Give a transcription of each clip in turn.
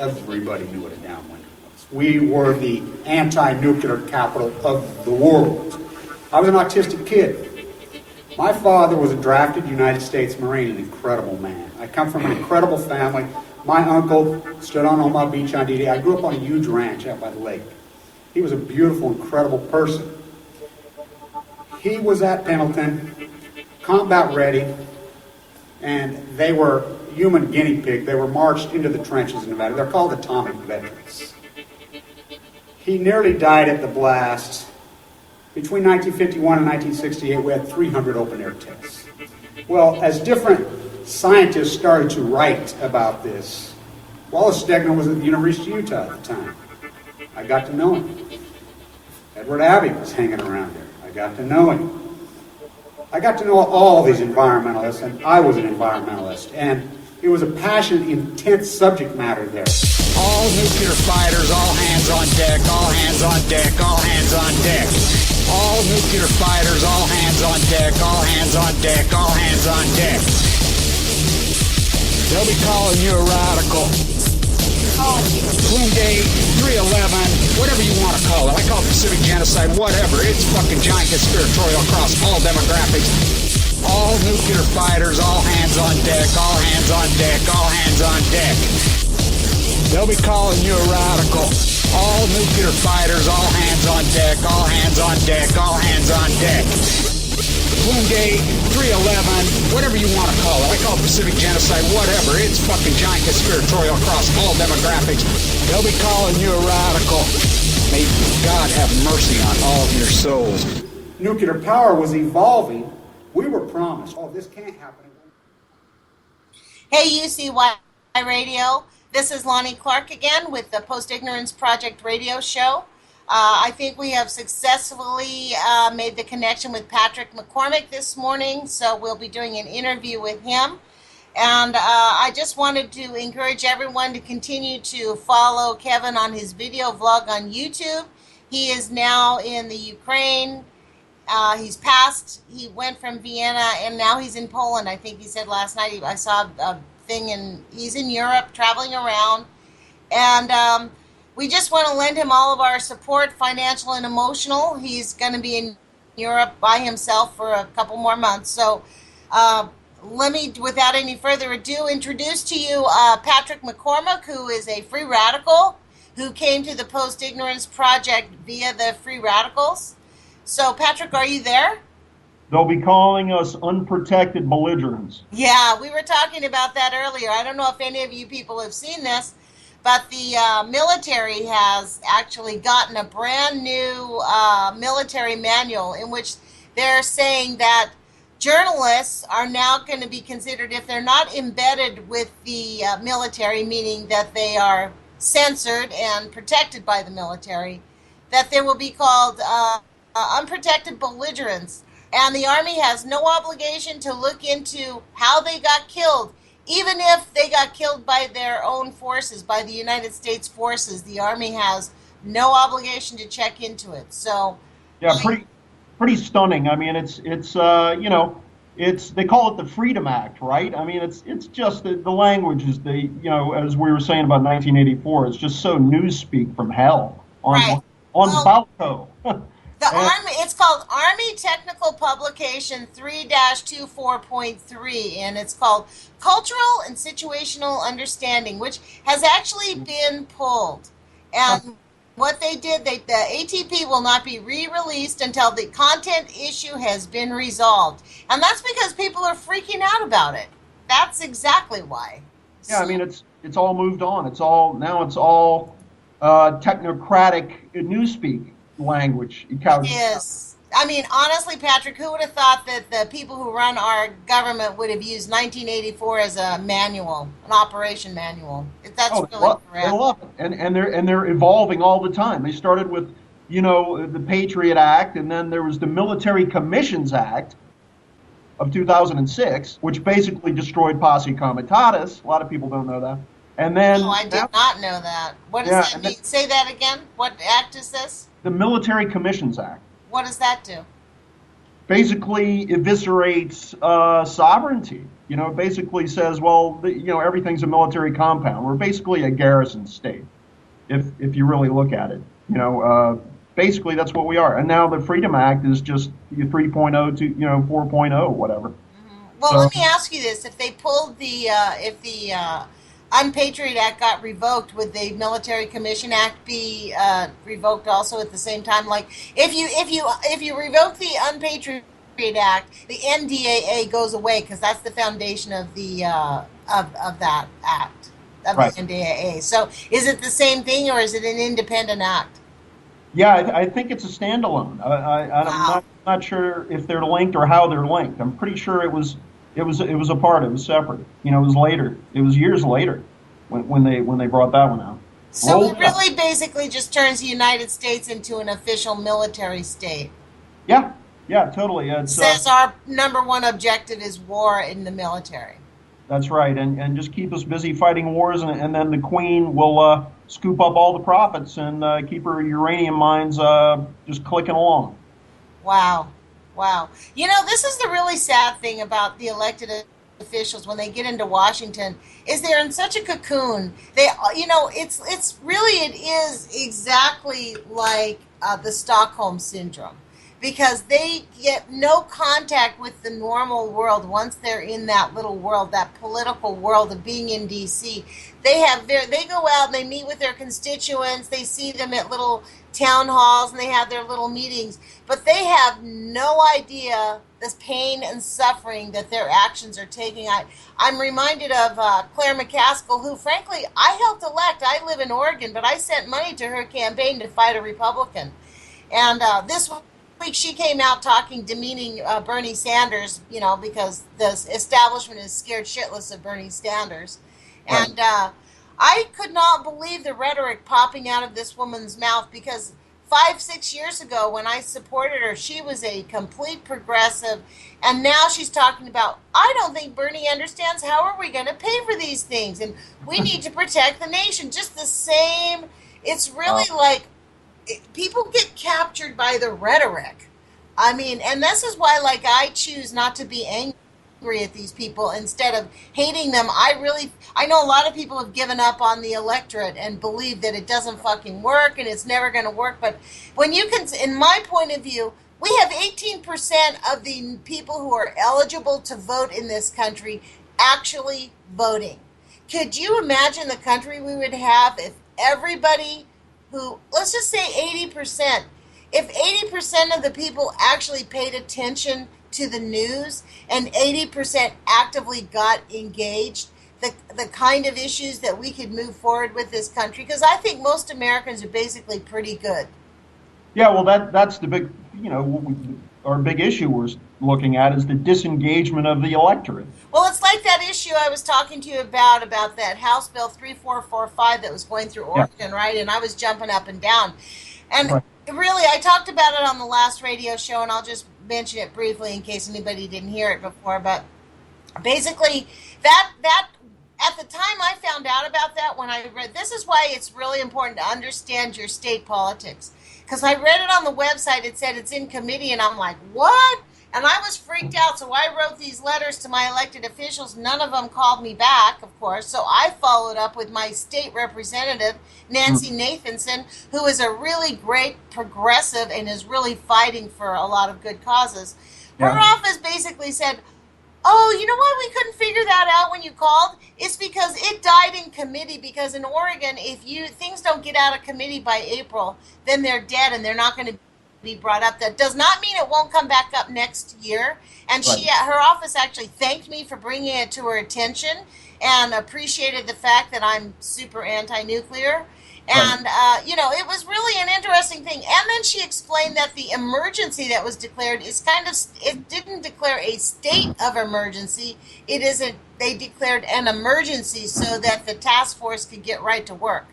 everybody knew what a downwinder was. We were the anti-nuclear capital of the world. I was an autistic kid. My father was a drafted United States Marine, an incredible man. I come from an incredible family. My uncle stood on Omaha Beach on D-Day. I grew up on a huge ranch out by the lake. He was a beautiful, incredible person. He was at Pendleton, combat ready, and they were human guinea pig. They were marched into the trenches in Nevada. They're called atomic veterans. He nearly died at the blast. Between 1951 and 1968, we had 300 open-air tests. Well, as different scientists started to write about this, Wallace Stegner was at the University of Utah at the time. I got to know him. Edward Abbey was hanging around there. I got to know him. I got to know all these environmentalists, and I was an environmentalist, and it was a passionate, intense subject matter there. All nuclear fighters, all hands on deck, all hands on deck, all hands on deck. All nuclear fighters, all hands on deck, all hands on deck, all hands on deck. They'll be calling you a radical. Gate 311, whatever you want to call it. I call it Pacific genocide, whatever. It's fucking giant conspiratorial across all demographics. All nuclear fighters, all hands on deck, all hands on deck, all hands on deck. They'll be calling you a radical. All nuclear fighters, all hands on deck, all hands on deck, all hands on deck. Gate 311, whatever you want to call it. I call it Pacific genocide, whatever. It's fucking giant conspiratorial across all demographics. They'll be calling you a radical. May God have mercy on all of your souls. Nuclear power was evolving. We were promised, oh, this can't happen. Hey, UCY Radio. This is Lonnie Clark again with the Post-Ignorance Project radio show. I think we have successfully made the connection with Patrick McCormack this morning, so we'll be doing an interview with him. And I just wanted to encourage everyone to continue to follow Kevin on his video vlog on YouTube. He is now in the Ukraine. He went from Vienna, and now he's in Poland. I think he said last night, I saw a thing, and he's in Europe, traveling around. And we just want to lend him all of our support, financial and emotional. He's going to be in Europe by himself for a couple more months. So let me, without any further ado, introduce to you Patrick McCormack, who is a free radical who came to the Post-Ignorance Project via the Free Radicals. So, Patrick, are you there? They'll be calling us unprotected belligerents. Yeah, we were talking about that earlier. I don't know if any of you people have seen this, but the military has actually gotten a brand new military manual in which they're saying that journalists are now going to be considered, if they're not embedded with the military, meaning that they are censored and protected by the military, that they will be called unprotected belligerents. And the Army has no obligation to look into how they got killed. Even if they got killed by their own forces, by the United States forces, the Army has no obligation to check into it. So, yeah, pretty stunning. I mean, it's you know, they call it the Freedom Act, right? I mean, it's just the language is as we were saying about 1984, it's just so newspeak from hell on Balco. Army, it's called Army Technical Publication 3-24.3, and it's called Cultural and Situational Understanding, which has actually been pulled. And what they did, the ATP will not be re-released until the content issue has been resolved. And that's because people are freaking out about it. That's exactly why. Yeah, I mean, it's all moved on. It's all technocratic newspeak language. Yes. I mean, honestly, Patrick, who would have thought that the people who run our government would have used 1984 as a manual, an operation manual? That's really correct. They love it, and they're evolving all the time. They started with, the Patriot Act, and then there was the Military Commissions Act of 2006, which basically destroyed posse comitatus. A lot of people don't know that. And then, I did not know that. What does that mean? Say that again. What act is this? The Military Commissions Act. What does that do? Basically eviscerates sovereignty. You know, it basically says, well, everything's a military compound. We're basically a garrison state, if you really look at it. Basically that's what we are. And now the Freedom Act is just 3.0 to 4.0, whatever. Well, So let me ask you this: if they pulled if the Unpatriot Act got revoked, would the Military Commission Act be revoked also at the same time? Like, if you revoke the Unpatriot Act, the NDAA goes away because that's the foundation of the of that act of right. the NDAA. So, is it the same thing, or is it an independent act? Yeah, I think it's a standalone. I'm Wow. not sure if they're linked or how they're linked. I'm pretty sure it was a part. It was separate. It was later. It was years later when they brought that one out. So Rolled it it out. really basically just turns the United States into an official military state. Yeah, yeah, totally. Says our number one objective is war in the military. That's right, and just keep us busy fighting wars, and then the Queen will scoop up all the profits and keep her uranium mines just clicking along. Wow. Wow. This is the really sad thing about the elected officials when they get into Washington is they're in such a cocoon. It is exactly like the Stockholm syndrome because they get no contact with the normal world once they're in that little world, that political world of being in DC. They go out and they meet with their constituents, they see them at little town halls and they have their little meetings, but they have no idea this pain and suffering that their actions are taking. I'm reminded of Claire McCaskill, who frankly I helped elect. I live in Oregon, but I sent money to her campaign to fight a Republican. And this week she came out demeaning Bernie Sanders, because the establishment is scared shitless of Bernie Sanders. Right. And I could not believe the rhetoric popping out of this woman's mouth because 5-6 years ago when I supported her, she was a complete progressive. And now she's talking about, I don't think Bernie understands how are we going to pay for these things. And we need to protect the nation. Just the same. It's really like people get captured by the rhetoric. I mean, and this is why, like, I choose not to be angry at these people instead of hating them. I know a lot of people have given up on the electorate and believe that it doesn't fucking work and it's never going to work. But when you can, in my point of view, we have 18% of the people who are eligible to vote in this country actually voting. Could you imagine the country we would have if everybody let's just say 80%, if 80% of the people actually paid attention to the news and 80% actively got engaged, the kind of issues that we could move forward with this country? Because I think most Americans are basically pretty good. Yeah, well, that's the big, our big issue we're looking at is the disengagement of the electorate. Well, it's like that issue I was talking to you about that House Bill 3445 that was going through Oregon, right? And I was jumping up and down. And Right. really, I talked about it on the last radio show, and I'll just mention it briefly in case anybody didn't hear it before. But basically, that at the time I found out about that when I read, this is why it's really important to understand your state politics. Because I read it on the website, it said it's in committee, and I'm like, what? And I was freaked out, so I wrote these letters to my elected officials. None of them called me back, of course, so I followed up with my state representative, Nancy Nathanson, who is a really great progressive and is really fighting for a lot of good causes. Her office basically said, oh, you know why we couldn't figure that out when you called? It's because it died in committee, because in Oregon, if things don't get out of committee by April, then they're dead and they're not going to be brought up. That does not mean it won't come back up next year. And her office actually thanked me for bringing it to her attention and appreciated the fact that I'm super anti-nuclear. And, it was really an interesting thing. And then she explained that the emergency that was declared it didn't declare a state of emergency. They declared an emergency so that the task force could get right to work.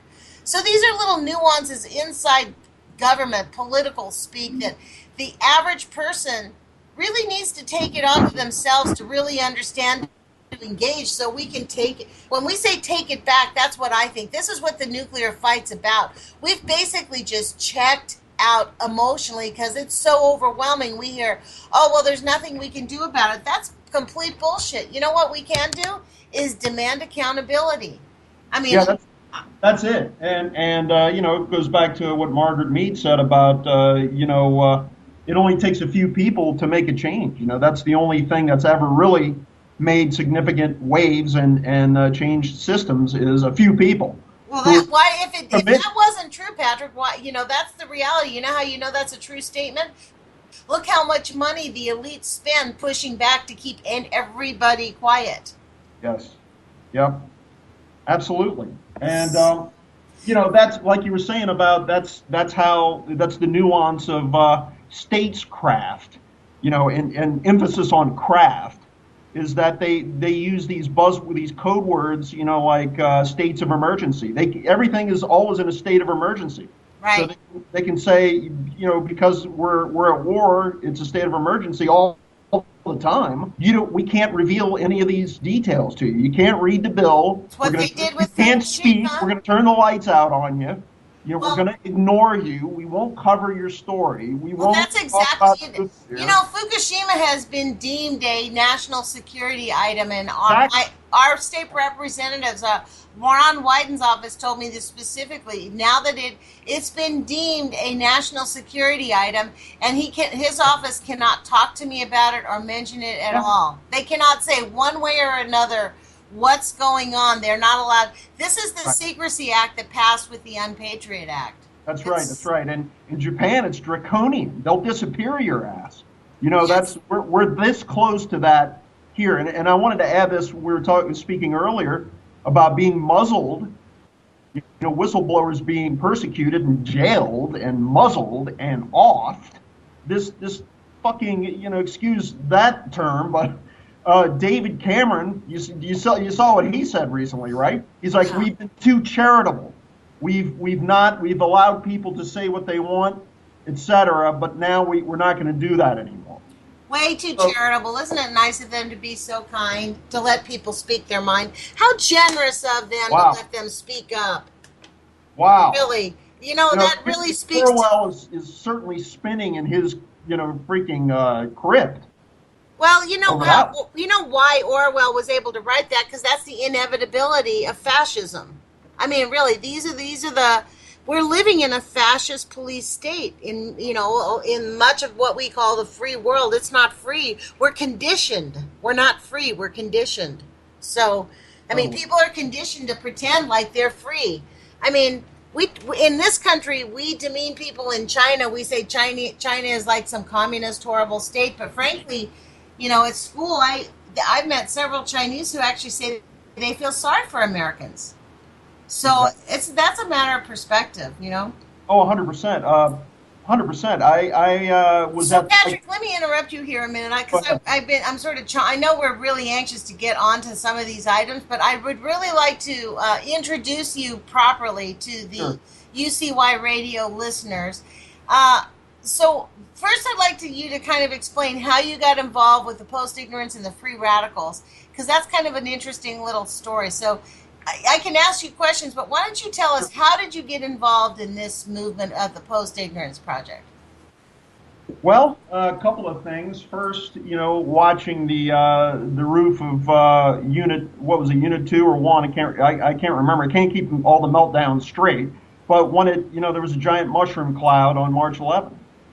So these are little nuances inside government, political speak, that the average person really needs to take it onto themselves to really understand, to engage, so we can take it. When we say take it back, that's what I think. This is what the nuclear fight's about. We've basically just checked out emotionally because it's so overwhelming. We hear, oh, well, there's nothing we can do about it. That's complete bullshit. You know what we can do is demand accountability. I mean, Yeah, that's it. And it goes back to what Margaret Mead said about it only takes a few people to make a change. That's the only thing that's ever really made significant waves and changed systems is a few people. well, Who that why if commit. that wasn't true, Patrick, why that's the reality. You know how you know that's a true statement? Look how much money the elites spend pushing back to keep everybody quiet. Yes. Yep. Absolutely. And that's like you were saying about that's the nuance of statescraft, and emphasis on craft is that they use these code words, like states of emergency. Everything is always in a state of emergency. So Right. they can say, because we're at war, it's a state of emergency all the time. We can't reveal any of these details to you. You can't read the bill. It's what they did You with can't speak. Fukushima. We're going to turn the lights out on you. We're Well, going to ignore you. We won't cover your story. We Well, won't that's talk about exactly it. nuclear. Fukushima has been deemed a national security item, and Exactly. our state representatives, Ron Wyden's office told me this specifically. Now that it's been deemed a national security item, and his office cannot talk to me about it or mention it at Yeah. all. They cannot say one way or another what's going on. They're not allowed. This is the Right. Secrecy Act that passed with the Unpatriot Act. That's right. It's- That's right. And in Japan, it's draconian. They'll disappear your ass. Yes. We're this close to that here. And I wanted to add this. We were speaking earlier about being muzzled. Whistleblowers being persecuted and jailed and muzzled and offed. This fucking excuse that term, but David Cameron, you saw what he said recently, right? He's like, we've been too charitable. We've allowed people to say what they want, etc. But now we're not going to do that anymore. Way too charitable. Isn't it nice of them to be so kind, to let people speak their mind? How generous of them Wow. to let them speak up. Wow. Really. That really speaks to... Orwell is certainly spinning in his freaking crypt. Well, Over that. why Orwell was able to write that? Because that's the inevitability of fascism. I mean, really, these are the... We're living in a fascist police state in much of what we call the free world. It's not free. We're conditioned. We're not free. We're conditioned. So, I mean, people are conditioned to pretend like they're free. I mean, we in this country, we demean people in China. We say China is like some communist horrible state. But frankly, at school, I've met several Chinese who actually say they feel sorry for Americans. So that's a matter of perspective, Oh, 100%. 100%. I was So at. Patrick, let me interrupt you here a minute, because I'm sort of I know we're really anxious to get onto some of these items, but I would really like to introduce you properly to the Sure. UCY radio listeners. So first, I'd like you to kind of explain how you got involved with the post-ignorance and the free radicals, because that's kind of an interesting little story. So I can ask you questions, but why don't you tell us, how did you get involved in this movement of the Post-Ignorance Project? Well, a couple of things. First, watching the roof of Unit 2 or 1? I can't remember. I can't keep all the meltdowns straight. But when there was a giant mushroom cloud on March 11th,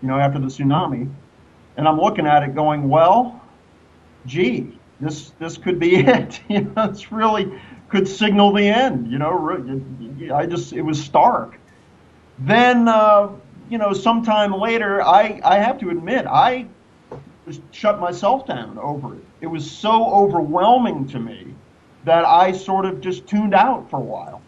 after the tsunami, and I'm looking at it going, well, gee, this could be it. It's really could signal the end. It was stark. Then, sometime later, I have to admit, I just shut myself down over it. It was so overwhelming to me that I sort of just tuned out for a while.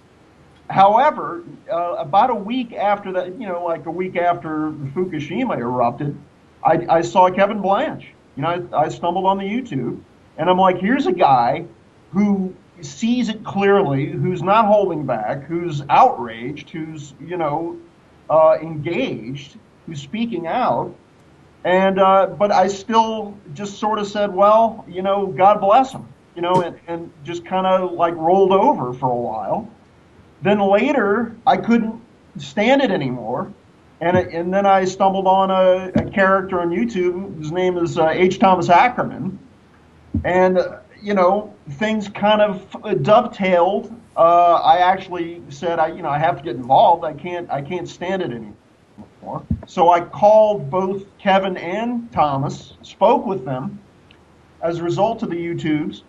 However, about a week after that, like a week after Fukushima erupted, I saw Kevin Blanche. I stumbled on the YouTube, and I'm like, here's a guy who sees it clearly, who's not holding back, who's outraged, who's engaged, who's speaking out, and but I still just sort of said, well, God bless him, and just kind of like rolled over for a while. Then later, I couldn't stand it anymore, And then I stumbled on a character on YouTube whose name is H. Thomas Ackerman, and things kind of dovetailed. I actually said I have to get involved. I can't stand it anymore. So I called both Kevin and Thomas, spoke with them as a result of the YouTubes,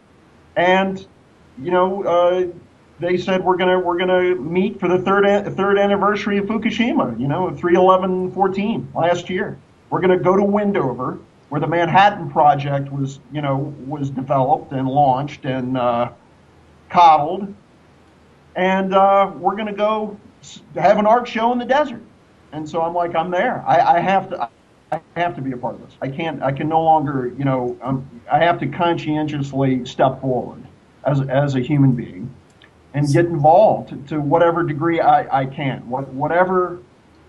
and they said we're gonna meet for the third anniversary of Fukushima. 3/11/14 last year. We're gonna go to Wendover, where the Manhattan Project was developed and launched and coddled, and we're gonna go have an art show in the desert. And so I'm like, I'm there. I have to be a part of this. I can no longer, I have to conscientiously step forward as a human being and get involved to whatever degree I can, whatever,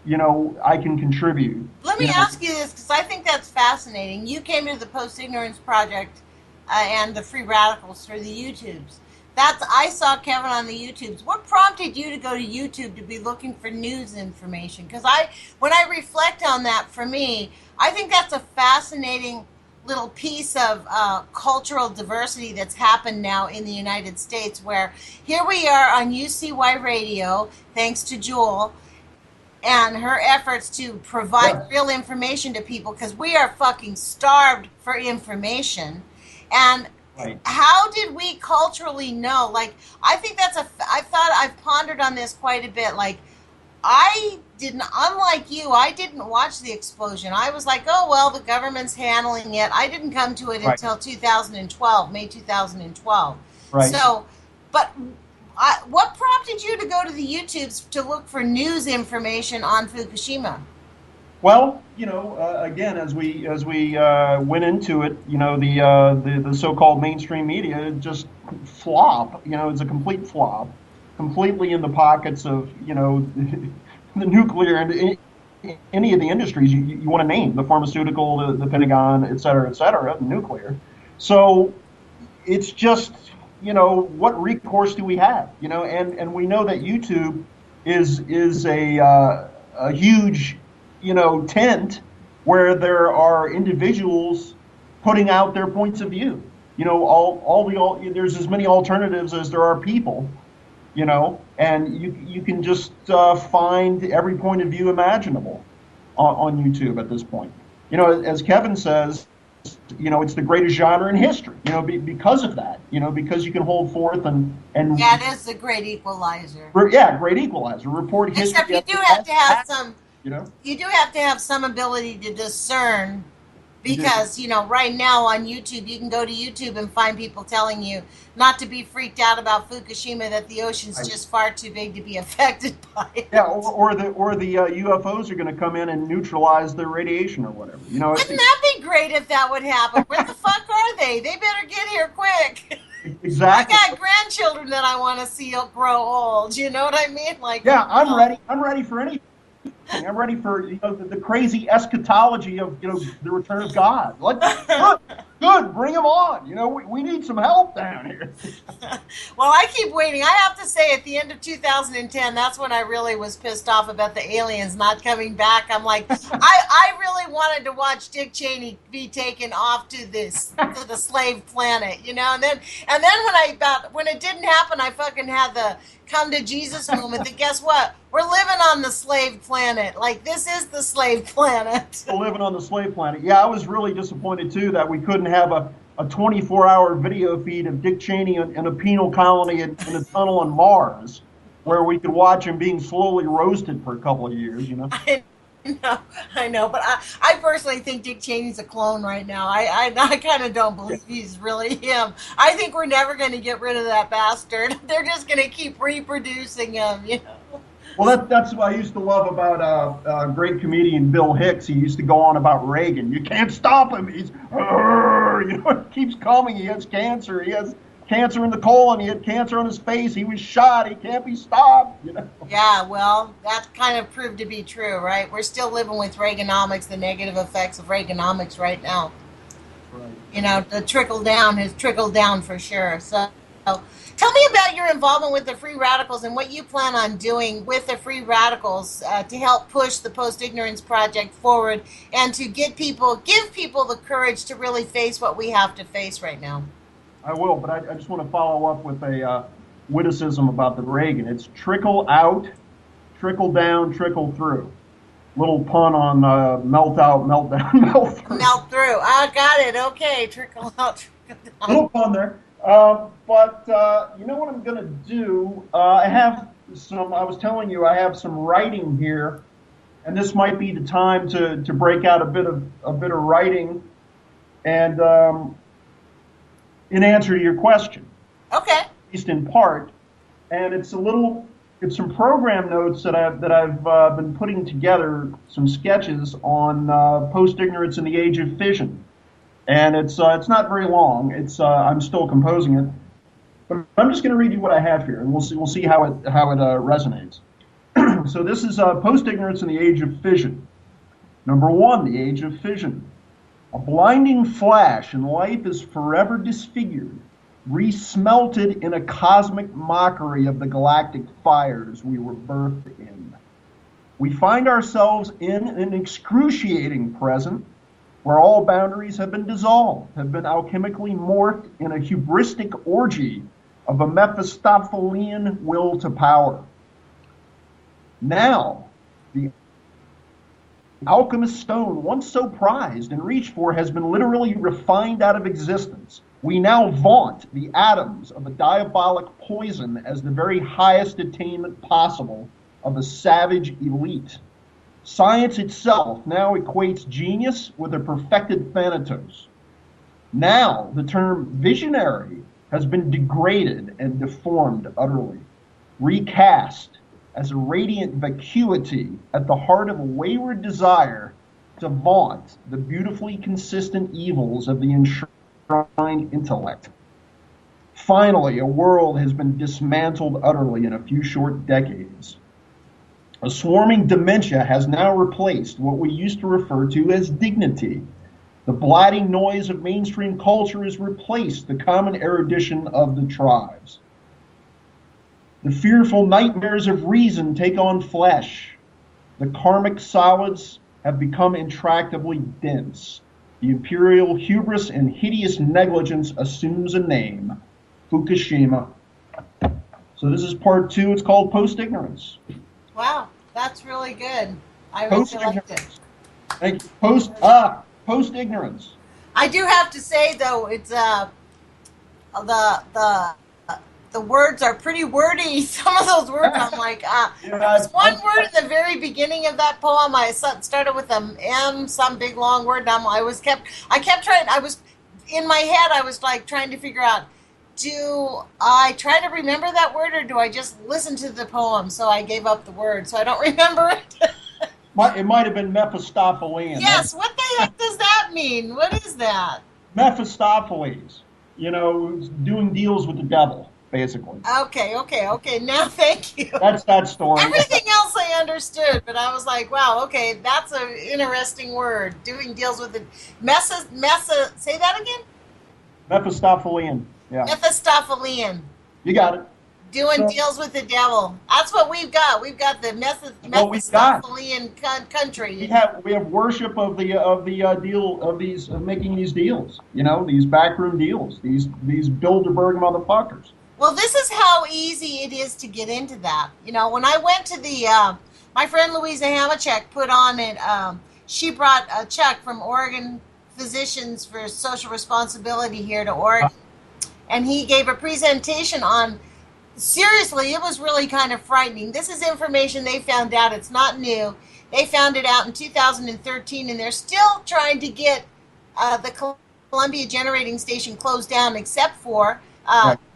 I can contribute. Let me ask you this, because I think that's fascinating. You came to the Post Ignorance Project and the Free Radicals through the YouTubes. I saw Kevin on the YouTubes. What prompted you to go to YouTube to be looking for news information? Because when I reflect on that, for me, I think that's a fascinating little piece of cultural diversity that's happened now in the United States, where here we are on UCY Radio, thanks to Jewel and her efforts to provide real information to people, because we are fucking starved for information. And Right. how did we culturally know? Like, I think I've pondered on this quite a bit. Like, unlike you, I didn't watch the explosion. I was like, oh, well, the government's handling it. I didn't come to it until 2012, May 2012. Right. So, but what prompted you to go to the YouTubes to look for news information on Fukushima? Well, again, as we went into it, the so-called mainstream media just flop. It's a complete flop, completely in the pockets of the nuclear and any of the industries you want to name, the pharmaceutical, the Pentagon, et cetera, the nuclear. So it's just what recourse do we have? And we know that YouTube is a huge tent where there are individuals putting out their points of view. There's as many alternatives as there are people, and you can just find every point of view imaginable on YouTube at this point. As Kevin says, it's the greatest genre in history, because of that, because you can hold forth and yeah, it is the great equalizer. Yeah, great equalizer. Report history. Except you do have to have some. You do have to have some ability to discern, because right now on YouTube, you can go to YouTube and find people telling you not to be freaked out about Fukushima, that the ocean's just far too big to be affected by it. Yeah, or the UFOs are going to come in and neutralize the radiation or whatever. Wouldn't that be great if that would happen? Where the fuck are they? They better get here quick. Exactly. I got grandchildren that I want to see grow old. You know what I mean? Like, yeah, I'm ready. I'm ready for anything. I'm ready for the crazy eschatology of the return of God. Good, bring him on. We need some help down here. Well, I keep waiting. I have to say, at the end of 2010, that's when I really was pissed off about the aliens not coming back. I'm like, I really wanted to watch Dick Cheney be taken off to the slave planet, And then when it didn't happen, I fucking had the come to Jesus movement. That guess what? We're living on the slave planet. Like, this is the slave planet. We're living on the slave planet. Yeah, I was really disappointed too that we couldn't have a 24-hour video feed of Dick Cheney in a penal colony in a tunnel on Mars, where we could watch him being slowly roasted for a couple of years. I know, but I personally think Dick Cheney's a clone right now. I kind of don't believe he's really him. I think we're never going to get rid of that bastard. They're just going to keep reproducing him, Well, that's what I used to love about great comedian Bill Hicks. He used to go on about Reagan. You can't stop him. He's, it keeps coming. He has cancer. He has cancer in the colon. He had cancer on his face. He was shot. He can't be stopped. Yeah, well, that kind of proved to be true, right? We're still living with Reaganomics, the negative effects of Reaganomics right now. Right. The trickle down has trickled down for sure. So Tell me about your involvement with the Free Radicals and what you plan on doing with the Free Radicals to help push the Post Ignorance Project forward and to give people the courage to really face what we have to face right now. I will, but I just want to follow up with a witticism about the Reagan. It's trickle out, trickle down, trickle through. Little pun on melt out, melt down, melt through. Melt through. I got it. Okay, trickle out, trickle down. Little pun there. But you know what I'm going to do? I was telling you, I have some writing here, and this might be the time to break out a bit of writing, and in answer to your question. Okay. At least in part, and it's some program notes that I've been putting together, some sketches on post-ignorance in the age of fission. And it's not very long. I'm still composing it, but I'm just going to read you what I have here, and we'll see how it resonates. So this is post-ignorance in the age of fission. Number 1, the age of fission. A blinding flash, and life is forever disfigured, resmelted in a cosmic mockery of the galactic fires we were birthed in. We find ourselves in an excruciating present, where all boundaries have been dissolved, have been alchemically morphed in a hubristic orgy of a Mephistophelian will to power. Now, the alchemist stone, once so prized and reached for, has been literally refined out of existence. We now vaunt the atoms of a diabolic poison as the very highest attainment possible of a savage elite. Science itself now equates genius with a perfected thanatos. Now the term visionary has been degraded and deformed utterly, recast as a radiant vacuity at the heart of a wayward desire to vaunt the beautifully consistent evils of the enshrined intellect. Finally, a world has been dismantled utterly in a few short decades. A swarming dementia has now replaced what we used to refer to as dignity. The blatting noise of mainstream culture has replaced the common erudition of the tribes. The fearful nightmares of reason take on flesh. The karmic solids have become intractably dense. The imperial hubris and hideous negligence assumes a name: Fukushima. So this is part 2. It's called Post-Ignorance. Wow, that's really good. I really liked it. Thank you. Post-ignorance. I do have to say though, it's the words are pretty wordy. Some of those words I'm like, there's one word in the very beginning of that poem. I started with an M, some big long word. And I kept trying. I was in my head. I was like trying to figure out, do I try to remember that word or do I just listen to the poem? So I gave up the word, so I don't remember it. It might have been Mephistophelian. Yes, what the heck does that mean? What is that? Mephistopheles. Doing deals with the devil, basically. Okay. Now, thank you. That's that story. Everything else I understood, but I was like, wow, okay, that's an interesting word. Doing deals with the say that again? Mephistophelian. Yeah. Mephistophelian. You got it. Doing deals with the devil. That's what we've got. We've got the Mephistophelian country. We have worship of the deal of these of making these deals. These backroom deals. These Bilderberg motherfuckers. Well, this is how easy it is to get into that. When I went to the my friend Louisa Hamachek put on it. She brought a check from Oregon Physicians for Social Responsibility here to Oregon. And he gave a presentation on, seriously, it was really kind of frightening. This is information they found out. It's not new. They found it out in 2013, and they're still trying to get the Columbia Generating Station closed down, except for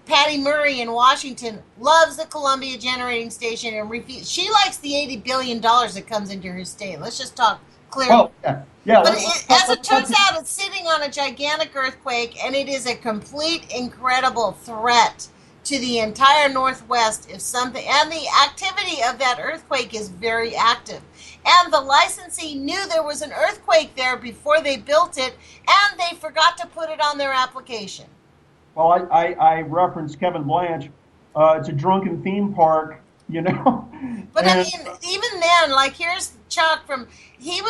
Patty Murray in Washington loves the Columbia Generating Station and she likes the $80 billion that comes into her state. Let's just talk clearly. Oh, yeah. But as it turns out, it's sitting on a gigantic earthquake, and it is a complete, incredible threat to the entire Northwest. And the activity of that earthquake is very active. And the licensee knew there was an earthquake there before they built it, and they forgot to put it on their application. Well, I referenced Kevin Blanche. It's a drunken theme park, you know. But I And mean, even then, like here's Chuck from he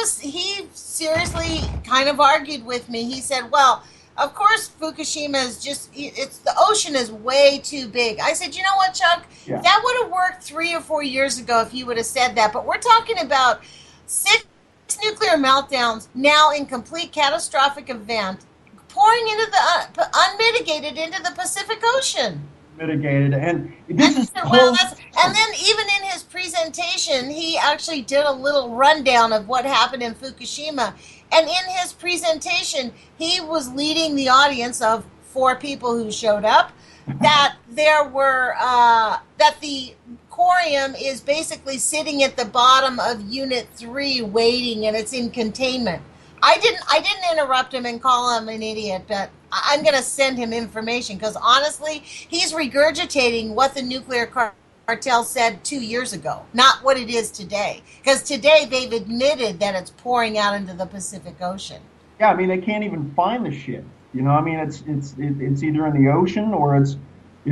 seriously kind of argued with me. He said, "Well, of course Fukushima is just it's the ocean is way too big." I said, "You know what, Chuck? yeah, That would have worked 3 or 4 years ago if you would have said that. But we're talking about 6 nuclear meltdowns now in complete catastrophic event, pouring into the unmitigated into the Pacific Ocean." mitigated. And And this he is said, well, close. and then even in his presentation, he actually did a little rundown of what happened in Fukushima. And in his presentation, he was leading the audience of 4 people who showed up that that the corium is basically sitting at the bottom of Unit 3 waiting, and it's in containment. I didn't interrupt him and call him an idiot, but I'm going to send him information because honestly, he's regurgitating what the nuclear cartel said 2 years ago, not what it is today. Because today they've admitted that it's pouring out into the Pacific Ocean. Yeah, I mean they can't even find the shit. You know, I mean it's either in the ocean or it's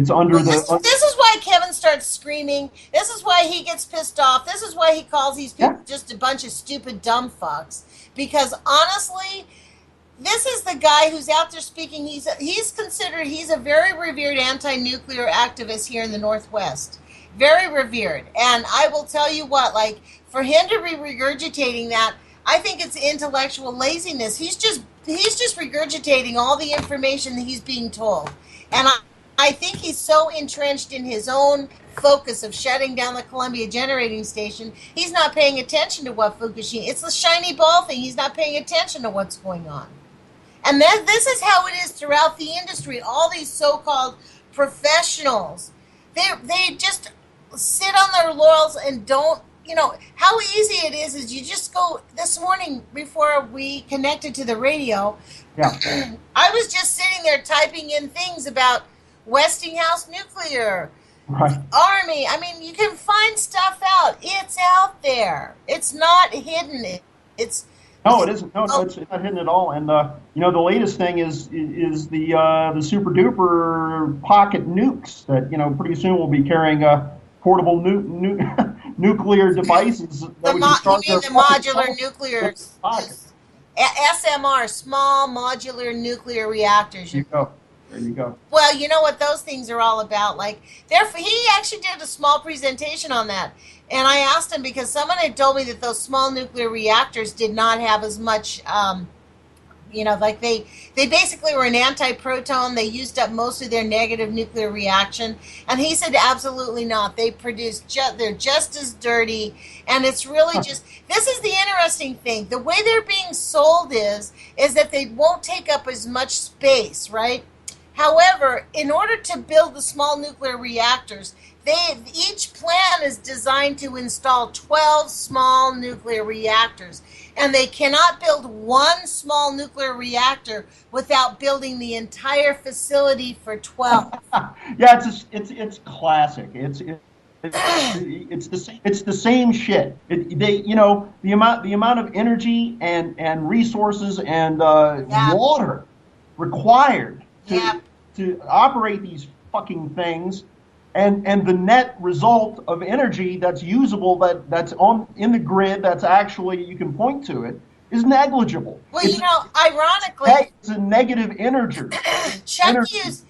under Well, the. this is why Kevin starts screaming. This is why he gets pissed off. This is why he calls these people Yeah. just a bunch of stupid dumb fucks. Because honestly, this is the guy who's out there speaking. He's a very revered anti-nuclear activist here in the Northwest. Very revered. And I will tell you what, like, for him to be regurgitating that, I think it's intellectual laziness. He's just regurgitating all the information that he's being told. And I think he's so entrenched in his own focus of shutting down the Columbia generating station, he's not paying attention to what Fukushima. It's the shiny ball thing. He's not paying attention to what's going on. And then this is how it is throughout the industry. All these so-called professionals, they just sit on their laurels and don't. You know how easy it is you just go. This morning before we connected to the radio, Yeah. I was just sitting there typing in things about Westinghouse Nuclear, Right. Army. I mean, you can find stuff out. It's out there. It's not hidden. It's No, it isn't. No, it's not hidden at all. And you know, the latest thing is the super duper pocket nukes that pretty soon will be carrying portable nuclear devices that we can start you mean their the fucking modular phones nuclear in the pocket. SMR, small modular nuclear reactors. There you go. There you go. Well, you know what those things are all about. Like, therefore, he actually did a small presentation on that. And I asked him because someone had told me that those small nuclear reactors did not have as much, like they basically were an anti-proton. They used up most of their negative nuclear reaction. And he said, absolutely not. They produce, they're just as dirty. And it's really just, this is the interesting thing. The way they're being sold is that they won't take up as much space, right? However, in order to build the small nuclear reactors, each plant is designed to install 12 small nuclear reactors. And they cannot build one small nuclear reactor without building the entire facility for 12. Yeah, it's classic. It's the same shit. The amount of energy and resources and water required to operate these fucking things, and the net result of energy that's usable, that's in the grid, that's actually you can point to it, is negligible. Well, ironically, it's a negative energy. Chuck used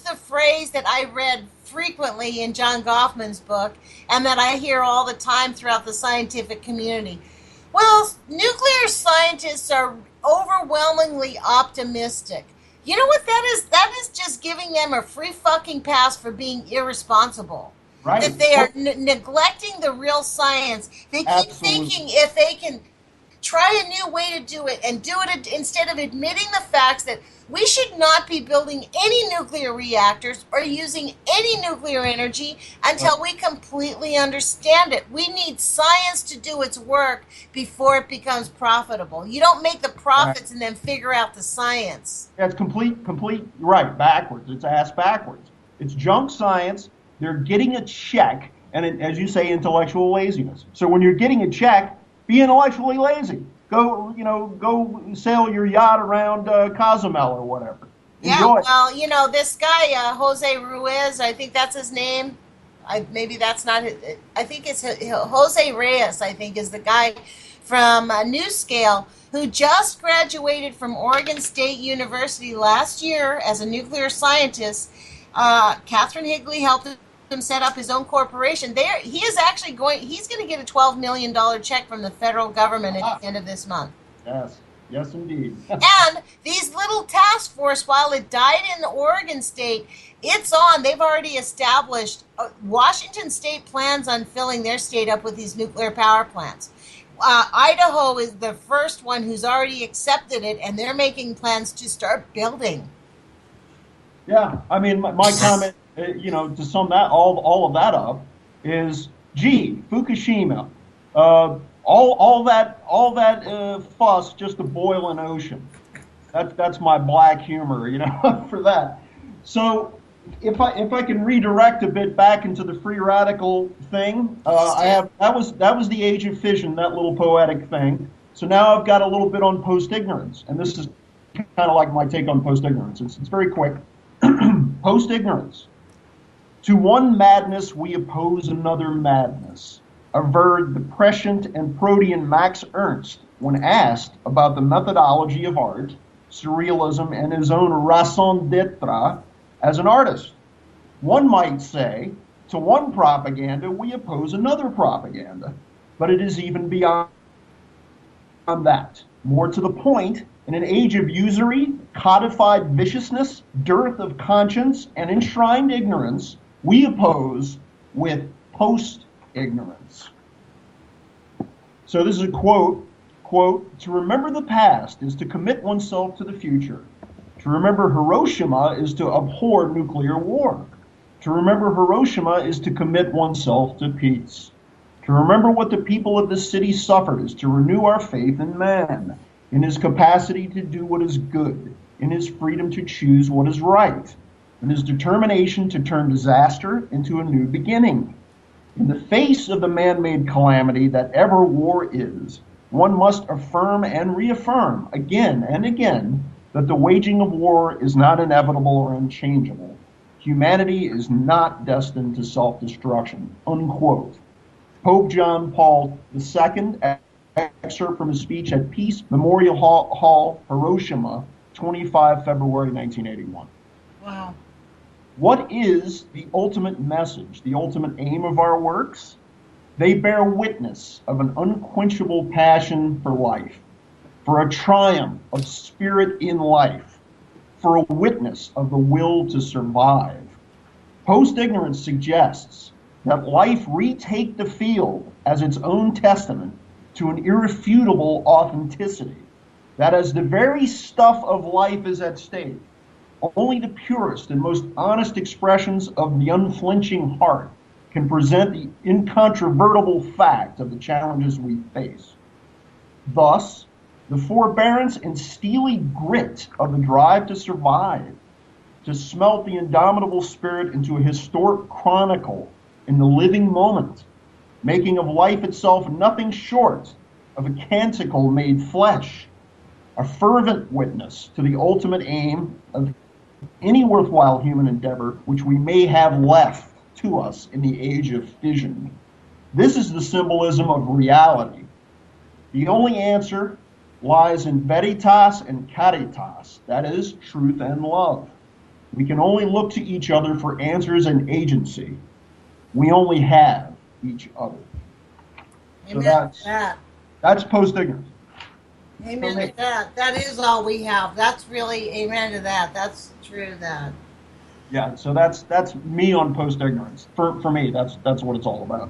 the phrase that I read frequently in John Goffman's book, and that I hear all the time throughout the scientific community. Well, nuclear scientists are overwhelmingly optimistic. You know what that is? That is just giving them a free fucking pass for being irresponsible. Right. That they are neglecting the real science. They keep Absolutely. thinking if they can try a new way to do it and do it instead of admitting the facts that we should not be building any nuclear reactors or using any nuclear energy until we completely understand it. We need science to do its work before it becomes profitable. You don't make the profits and then figure out the science. Yeah, it's complete, right, backwards. It's ass backwards. It's junk science. They're getting a check, and as you say, intellectual laziness. So when you're getting a check, be intellectually lazy. Go sail your yacht around Cozumel or whatever. Yeah, Enjoy. well, this guy, Jose Ruiz, I think that's his name. Maybe that's not his. I think it's Jose Reyes, I think, is the guy from New Scale who just graduated from Oregon State University last year as a nuclear scientist. Catherine Higley helped him set up his own corporation. There, he is actually he's going to get a $12 million check from the federal government at the end of this month. Yes, yes, indeed. And these little task force, while it died in Oregon State, it's on. They've already established. Washington State plans on filling their state up with these nuclear power plants. Idaho is the first one who's already accepted it, and they're making plans to start building. Yeah, I mean, my comment, to sum that all of that up, is, gee, Fukushima, all that fuss just to boil an ocean. That's my black humor, for that. So if I can redirect a bit back into the free radical thing, that was the age of fission, that little poetic thing. So now I've got a little bit on post-ignorance, and this is kind of like my take on post-ignorance. It's very quick. Post-ignorance. To one madness we oppose another madness, averred the prescient and protean Max Ernst when asked about the methodology of art, surrealism, and his own raison d'etre as an artist. One might say, to one propaganda we oppose another propaganda, but it is even beyond that. More to the point, in an age of usury, codified viciousness, dearth of conscience, and enshrined ignorance, we oppose with post-ignorance. So this is a quote, to remember the past is to commit oneself to the future. To remember Hiroshima is to abhor nuclear war. To remember Hiroshima is to commit oneself to peace. To remember what the people of this city suffered is to renew our faith in man, in his capacity to do what is good, in his freedom to choose what is right, in his determination to turn disaster into a new beginning. In the face of the man-made calamity that ever war is, one must affirm and reaffirm again and again that the waging of war is not inevitable or unchangeable. Humanity is not destined to self-destruction, unquote. Pope John Paul II, excerpt from his speech at Peace Memorial Hall, Hiroshima, 25 February 1981. Wow. What is the ultimate message, the ultimate aim of our works? They bear witness of an unquenchable passion for life, for a triumph of spirit in life, for a witness of the will to survive. Post-ignorance suggests that life retake the field as its own testament to an irrefutable authenticity, that as the very stuff of life is at stake, only the purest and most honest expressions of the unflinching heart can present the incontrovertible fact of the challenges we face. Thus, the forbearance and steely grit of the drive to survive, to smelt the indomitable spirit into a historic chronicle in the living moment, making of life itself nothing short of a canticle made flesh, a fervent witness to the ultimate aim of any worthwhile human endeavor which we may have left to us in the age of fission. This is the symbolism of reality. The only answer lies in veritas and caritas, that is, truth and love. We can only look to each other for answers and agency. We only have each other. Amen So to that. that's post-ignorance. Amen to that. That is all we have. That's really amen to that. That's true. That. Yeah, so that's me on post-ignorance. For me, that's what it's all about.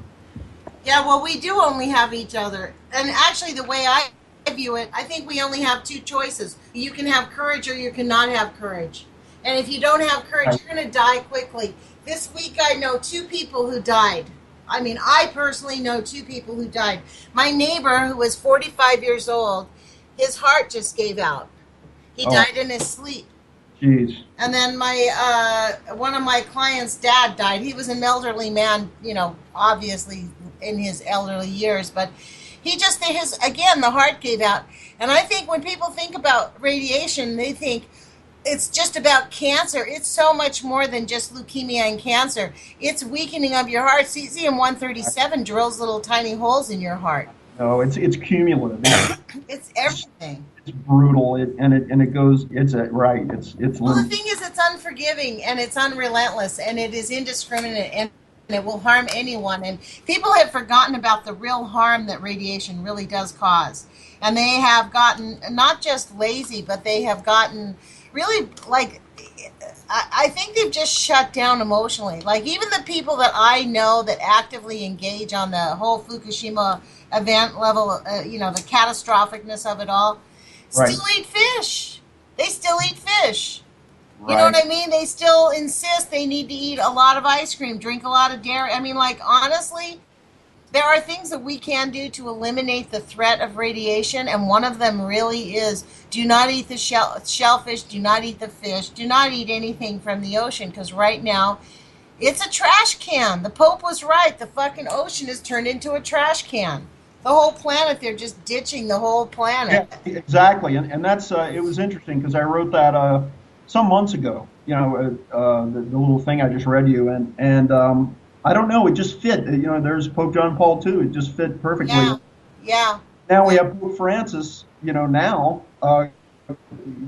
Yeah, well, we do only have each other. And actually, the way I view it, I think we only have two choices. You can have courage or you cannot have courage. And if you don't have courage, you're going to die quickly. This week, I know 2 people who died. I mean, I personally know 2 people who died. My neighbor, who was 45 years old, his heart just gave out. He died in his sleep. Jeez. And then my one of my clients' dad died. He was an elderly man, obviously in his elderly years, but he just the heart gave out. And I think when people think about radiation, they think, it's just about cancer. It's so much more than just leukemia and cancer. It's weakening of your heart. Cesium 137 drills little tiny holes in your heart. No, it's cumulative. It's everything. It's brutal. It goes. Right. It's Well, the thing is, it's unforgiving and it's unrelentless and it is indiscriminate and it will harm anyone. And people have forgotten about the real harm that radiation really does cause. And they have gotten not just lazy, but they have gotten really like, I think they've just shut down emotionally. Like even the people that I know that actively engage on the whole Fukushima event level, the catastrophicness of it all, still eat fish. They still eat fish. You know what I mean? They still insist they need to eat a lot of ice cream, drink a lot of dairy. I mean, like, honestly, there are things that we can do to eliminate the threat of radiation, and one of them really is do not eat the shellfish, do not eat the fish, do not eat anything from the ocean, because right now it's a trash can. The Pope was right. The fucking ocean is turned into a trash can. The whole planet, they're just ditching the whole planet. Yeah, exactly. And that's it was interesting because I wrote that some months ago. The little thing I just read you, and I don't know, it just fit. There's Pope John Paul II. It just fit perfectly. Yeah. Now we have Pope Francis.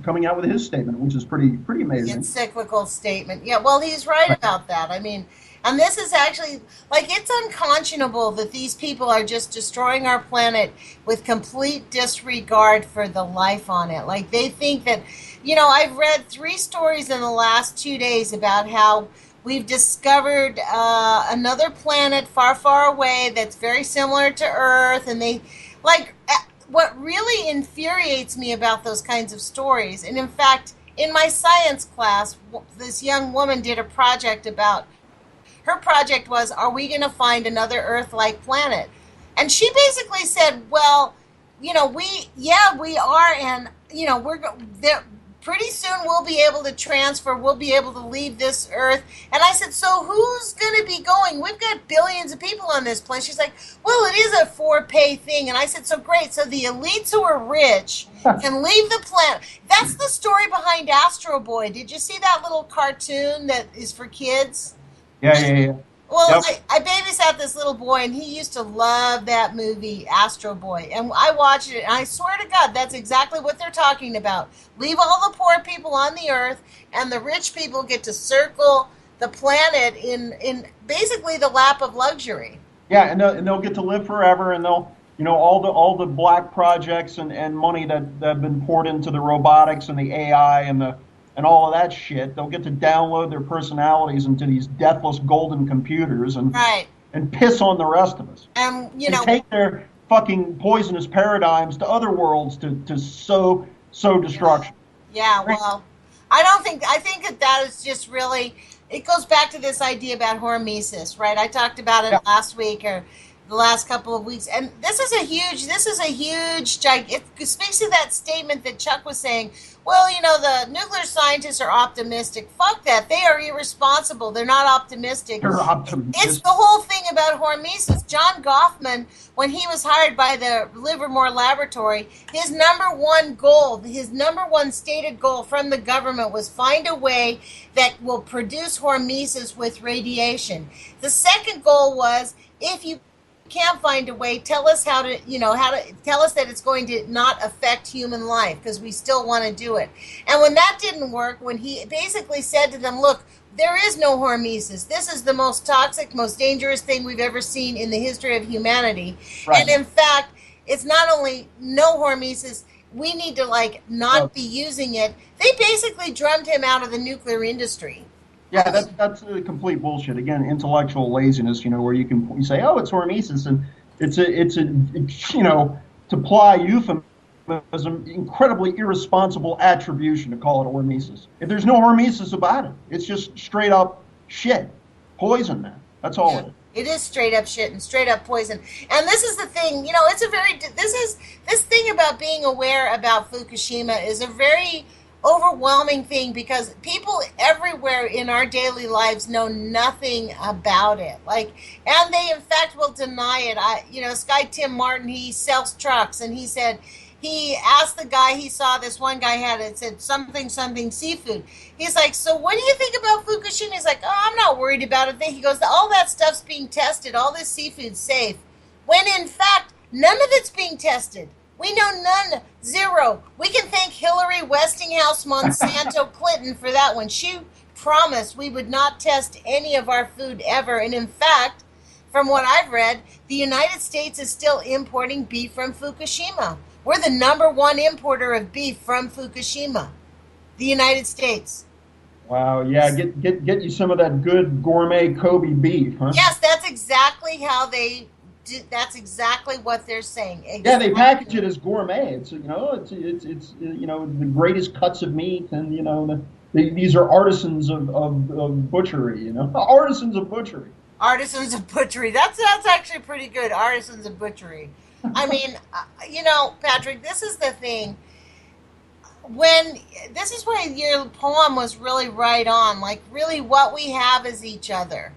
Coming out with his statement, which is pretty amazing. Encyclical statement. Yeah. Well, he's right about that. I mean. And this is actually, like, it's unconscionable that these people are just destroying our planet with complete disregard for the life on it. Like, they think that, I've read 3 stories in the last 2 days about how we've discovered another planet far, far away that's very similar to Earth. And what really infuriates me about those kinds of stories, and in fact, in my science class, this young woman did a project about, her project was, are we going to find another Earth-like planet? And she basically said, well, we are, and, pretty soon we'll be able to transfer, we'll be able to leave this Earth. And I said, so who's going to be going? We've got billions of people on this place. She's like, well, it is a for-pay thing. And I said, so great. So the elites who are rich can leave the planet. That's the story behind Astro Boy. Did you see that little cartoon that is for kids? Yeah. Well, yep. I babysat this little boy, and he used to love that movie, Astro Boy. And I watched it, and I swear to God, that's exactly what they're talking about. Leave all the poor people on the Earth, and the rich people get to circle the planet in basically the lap of luxury. Yeah, and they'll get to live forever, and they'll, all the black projects and money that have been poured into the robotics and the AI and all of that shit, they'll get to download their personalities into these deathless golden computers and piss on the rest of us. And take their fucking poisonous paradigms to other worlds to sow destruction. Yeah, well, I think that is just really, it goes back to this idea about hormesis, right? I talked about it last week or the last couple of weeks, and this is a huge, it speaks to that statement that Chuck was saying, well, the nuclear scientists are optimistic. Fuck that. They are irresponsible. They're not optimistic. They're optimistic. It's the whole thing about hormesis. John Goffman, when he was hired by the Livermore Laboratory, his number one stated goal from the government was find a way that will produce hormesis with radiation. The second goal was, if you can't find a way, tell us how to tell us that it's going to not affect human life, because we still want to do it. And when that didn't work, when he basically said to them, look, there is no hormesis. This is the most toxic, most dangerous thing we've ever seen in the history of humanity. Right. And in fact, it's not only no hormesis, we need to not be using it. They basically drummed him out of the nuclear industry. Yeah, that's complete bullshit. Again, intellectual laziness. Where you say, "Oh, it's hormesis," and it's to apply euphemism, incredibly irresponsible attribution to call it hormesis. If there's no hormesis about it, it's just straight up shit, poison, man. That's all it is. It is straight up shit and straight up poison. And this is the thing, this thing about being aware about Fukushima is a very overwhelming thing, because people everywhere in our daily lives know nothing about it. And they in fact will deny it. This guy Tim Martin, he sells trucks, and he said he asked the guy, he saw this one guy had it said something something seafood. He's like, so what do you think about Fukushima? He's like, oh, I'm not worried about it. He goes, all that stuff's being tested, all this seafood's safe, when in fact none of it's being tested. We know none, zero. We can thank Hillary, Westinghouse, Monsanto, Clinton for that one. She promised we would not test any of our food ever. And in fact, from what I've read, the United States is still importing beef from Fukushima. We're the number one importer of beef from Fukushima, the United States. Wow, yeah, get you some of that good gourmet Kobe beef, huh? Yes, that's exactly how they do. That's exactly what they're saying. Exactly. Yeah, they package it as gourmet. It's it's the greatest cuts of meat, and these are artisans of butchery. Artisans of butchery. Artisans of butchery. That's actually pretty good. Artisans of butchery. I mean, Patrick, this is the thing. This is where your poem was really right on. Like, really, what we have is each other.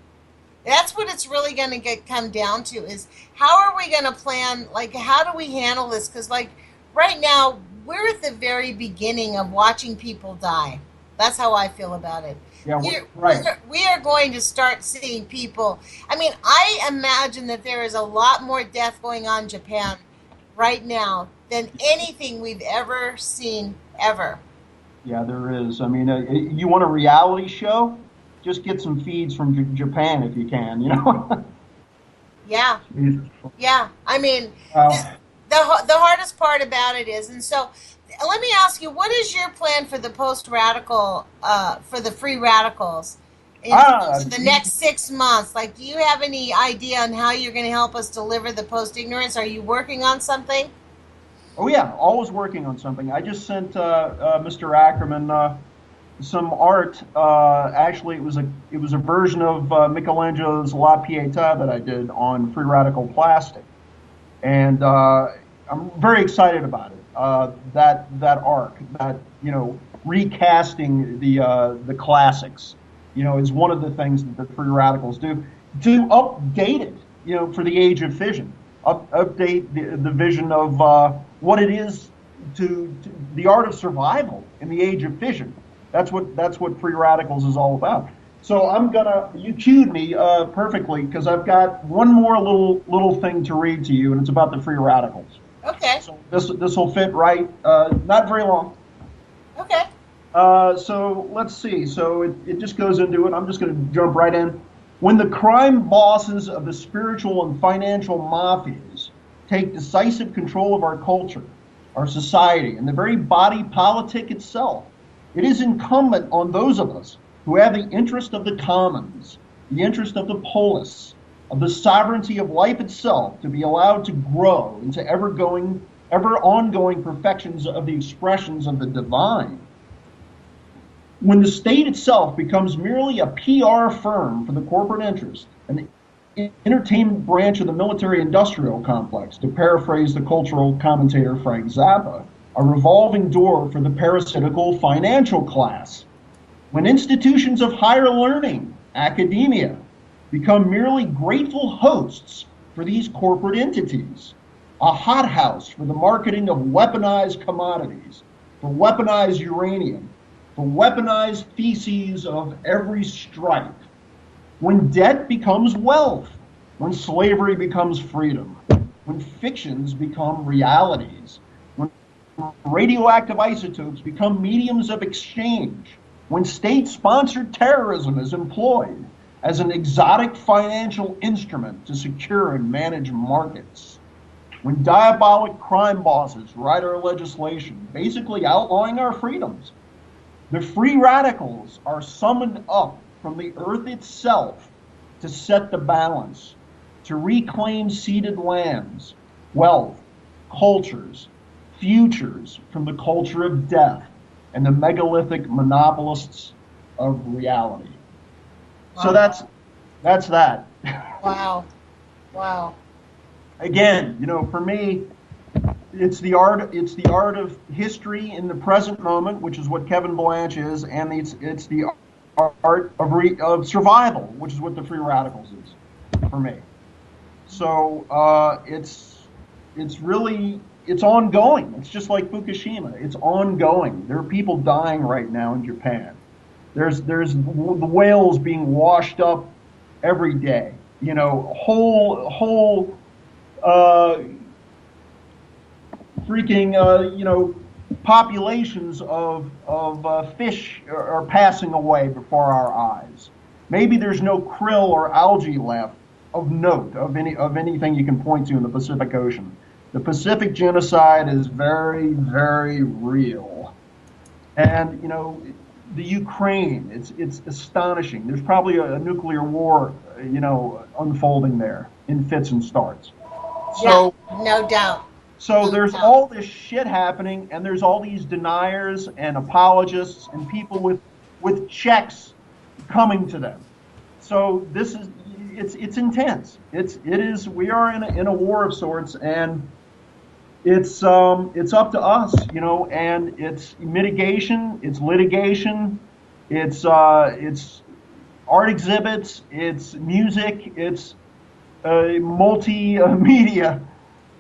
That's what it's really going to come down to, is how are we going to plan, like, how do we handle this? Because, like, right now, we're at the very beginning of watching people die. That's how I feel about it. Yeah, right. We are going to start seeing people. I mean, I imagine that there is a lot more death going on in Japan right now than anything we've ever seen, ever. Yeah, there is. I mean, you want a reality show? Just get some feeds from Japan if you can, Yeah. Yeah. I mean, the hardest part about it is, and so let me ask you, what is your plan for the post-radical, for the free radicals in the next 6 months? Like, do you have any idea on how you're going to help us deliver the post-ignorance? Are you working on something? Oh, yeah, always working on something. I just sent Mr. Ackerman some art. Actually, it was a version of Michelangelo's La Pietà that I did on free radical plastic, and I'm very excited about it. That arc, that recasting the classics, is one of the things that the free radicals do to update it, for the age of fission, update the vision of what it is to the art of survival in the age of fission. That's what free radicals is all about. So you cued me perfectly, because I've got one more little thing to read to you, and it's about the free radicals. Okay. So this will fit right. Not very long. Okay. So let's see. So it just goes into it. I'm just going to jump right in. When the crime bosses of the spiritual and financial mafias take decisive control of our culture, our society, and the very body politic itself, it is incumbent on those of us who have the interest of the commons, the interest of the polis, of the sovereignty of life itself, to be allowed to grow into ever ongoing perfections of the expressions of the divine. When the state itself becomes merely a PR firm for the corporate interest, an entertainment branch of the military-industrial complex, to paraphrase the cultural commentator Frank Zappa, a revolving door for the parasitical financial class. When institutions of higher learning, academia, become merely grateful hosts for these corporate entities, a hothouse for the marketing of weaponized commodities, for weaponized uranium, for weaponized feces of every stripe. When debt becomes wealth, when slavery becomes freedom, when fictions become realities, when radioactive isotopes become mediums of exchange, when state-sponsored terrorism is employed as an exotic financial instrument to secure and manage markets, when diabolic crime bosses write our legislation basically outlawing our freedoms, the free radicals are summoned up from the earth itself to set the balance, to reclaim ceded lands, wealth, cultures, futures from the culture of death and the megalithic monopolists of reality. Wow. So that's that. Wow. Wow. Again, for me, it's the art of history in the present moment, which is what Kevin Blanche is, and it's the art of survival, which is what the free radicals is for me. So it's it's ongoing. It's just like Fukushima. It's ongoing. There are people dying right now in Japan. There's the whales being washed up every day. You know, whole freaking populations of fish are passing away before our eyes. Maybe there's no krill or algae left of note of anything you can point to in the Pacific Ocean. The Pacific genocide is very, very real. And the Ukraine, it's astonishing. There's probably a nuclear war, unfolding there in fits and starts. So yeah, no doubt. So there's all this shit happening, and there's all these deniers and apologists and people with checks coming to them. So it's intense. We are in a war of sorts, and it's up to us, and it's mitigation, it's litigation, it's art exhibits, it's music, it's multimedia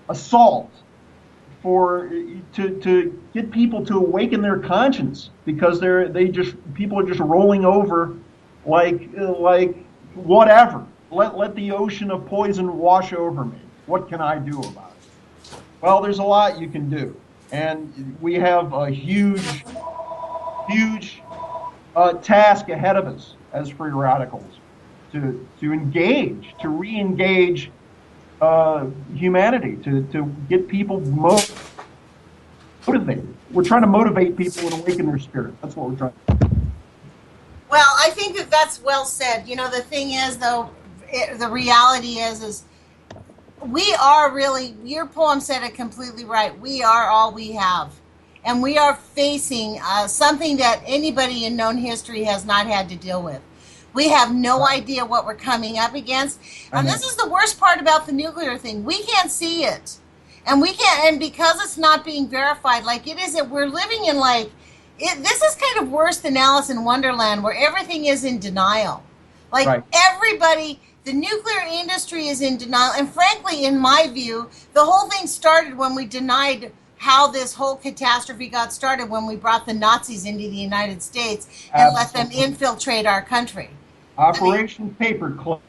assault to get people to awaken their conscience, because people are just rolling over like whatever. Let the ocean of poison wash over me. What can I do about it? Well, there's a lot you can do, and we have a huge task ahead of us as free radicals to re-engage humanity, to get people motivated. We're trying to motivate people and awaken their spirit. That's what we're trying to do. Well, I think that's well said. The thing is, though, the reality is we are really, your poem said it completely right. We are all we have. And we are facing something that anybody in known history has not had to deal with. We have no idea what we're coming up against. And this is the worst part about the nuclear thing. We can't see it. And because it's not being verified, we're living in this is kind of worse than Alice in Wonderland, where everything is in denial. Everybody, the nuclear industry is in denial. And frankly, in my view, the whole thing started when we denied how this whole catastrophe got started, when we brought the Nazis into the United States and let them infiltrate our country. Operation Paperclip.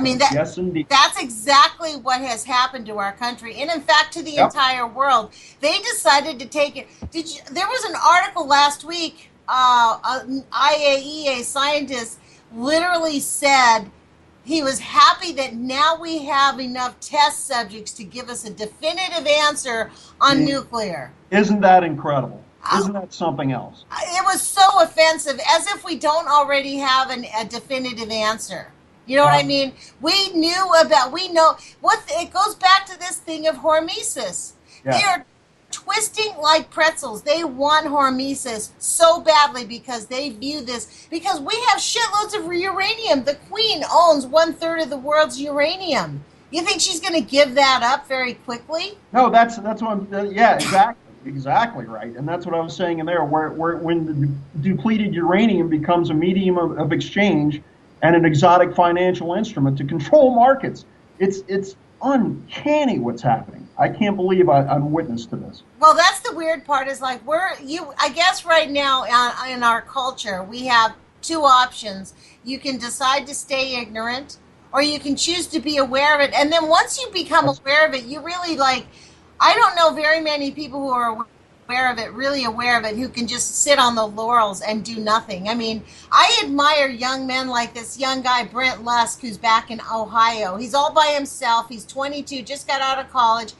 Yes, indeed. That's exactly what has happened to our country, and in fact to the entire world. They decided to take it. There was an article last week, an IAEA scientist literally said he was happy that now we have enough test subjects to give us a definitive answer on nuclear. Isn't that incredible? Isn't that something else? It was so offensive, as if we don't already have a definitive answer. You know what I mean? We know, it goes back to this thing of hormesis. Yeah. They are twisting like pretzels. They want hormesis so badly because they view this, because we have shitloads of uranium. The Queen owns 1/3 of the world's uranium. You think she's going to give that up very quickly? No, that's what I'm, exactly right. And that's what I was saying in there, where when the depleted uranium becomes a medium of exchange and an exotic financial instrument to control markets. It's uncanny what's happening. I can't believe I'm witness to this. Well, that's the weird part, is I guess right now in our culture, we have two options. You can decide to stay ignorant, or you can choose to be aware of it. And then once you become aware of it, you really I don't know very many people who are really aware of it, who can just sit on the laurels and do nothing. I mean, I admire young men like this young guy, Brent Lusk, who's back in Ohio. He's all by himself. He's 22, just got out of college.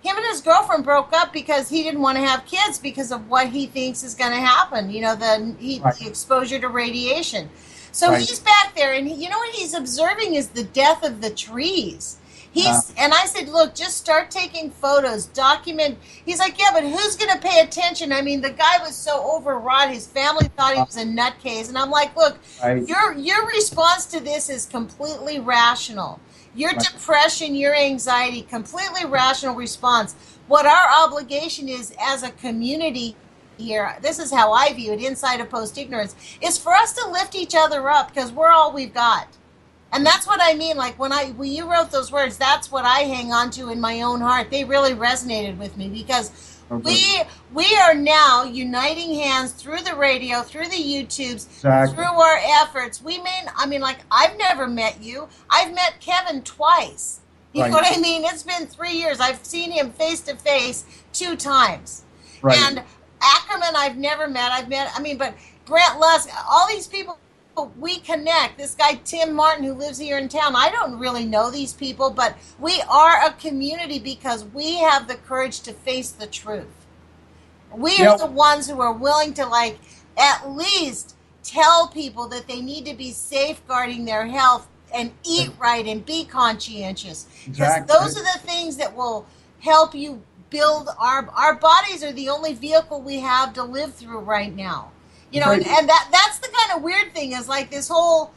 Him and his girlfriend broke up because he didn't want to have kids because of what he thinks is going to happen, the exposure to radiation. So he's back there, and what he's observing is the death of the trees. And I said, look, just start taking photos, document. He's like, yeah, but who's going to pay attention? I mean, the guy was so overwrought. His family thought he was a nutcase. And I'm like, look, your response to this is completely rational. Your depression, your anxiety, completely rational response. What our obligation is as a community here, this is how I view it inside of Post Ignorance, is for us to lift each other up, because we're all we've got. And that's what I mean. Like when you wrote those words, that's what I hang on to in my own heart. They really resonated with me because Okay. we are now uniting hands through the radio, through the YouTubes, Exactly. through our efforts. I mean, like I've never met you. I've met Kevin twice. You know Right. what I mean? It's been 3 years. I've seen him face to face 2 times. Right. And Ackerman, I've never met. I mean, but Brent Lusk, all these people we connect. This guy Tim Martin who lives here in town, I don't really know these people, but we are a community because we have the courage to face the truth. We are Yep. the ones who are willing to like at least tell people that they need to be safeguarding their health and eat right and be conscientious. Because Exactly. those are the things that will help you build our bodies are the only vehicle we have to live through right now. You know, Right. and that's the kind of weird thing is like this whole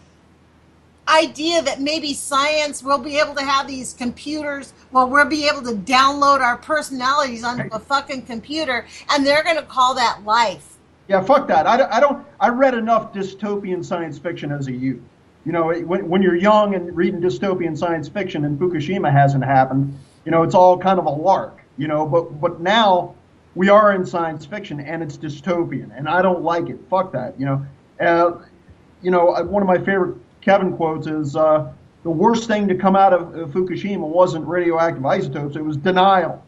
idea that maybe science will be able to have these computers, well, we'll be able to download our personalities onto a fucking computer, and they're going to call that life. Yeah, fuck that. I don't. I read enough dystopian science fiction as a youth. You know, when you're young and reading dystopian science fiction and Fukushima hasn't happened, you know, it's all kind of a lark. You know, but now we are in science fiction and it's dystopian, and I don't like it. Fuck that. One of my favorite Kevin quotes is the worst thing to come out of Fukushima wasn't radioactive isotopes; it was denial.